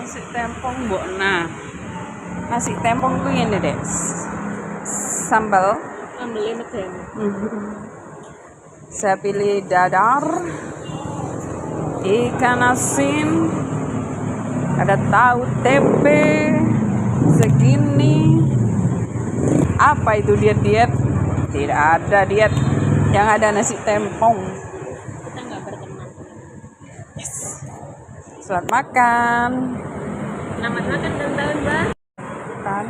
nasi tempong mbok. Nah, nasi tempong ku ngene deh. Sambal meden. saya pilih dadar, ikan asin, ada tahu tempe segini. Apa itu diet? Tidak ada diet, yang ada nasi tempong. Kita nggak berteman. Yes. Selamat makan. Selamat makan dan tahun baru. Kan.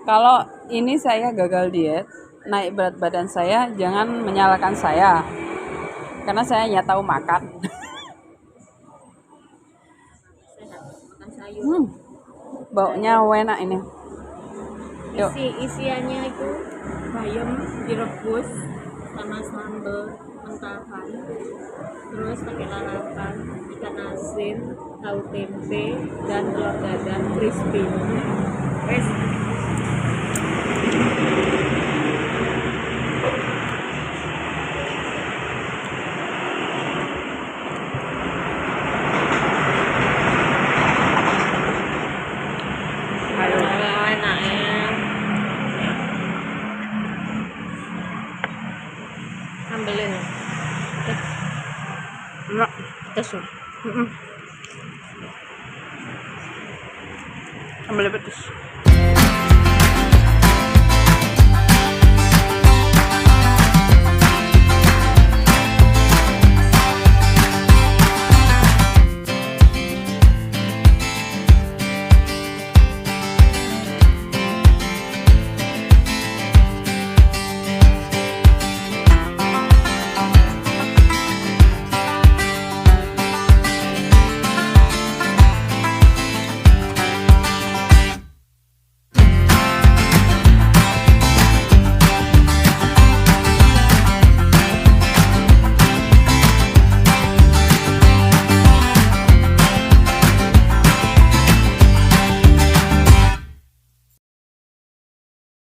Kalau ini saya gagal diet, naik berat badan saya, jangan menyalahkan saya. Karena saya hanya tahu makan. Sehat, makan sayur. Baunya enak ini. Yuk. Isiannya itu bayam direbus sama sambal mentahan, terus pakai lalapan, ikan asin, tahu tempe, dan telur dadar crispy. Wes. Ambilin Enak. pedas. Ambil pedes.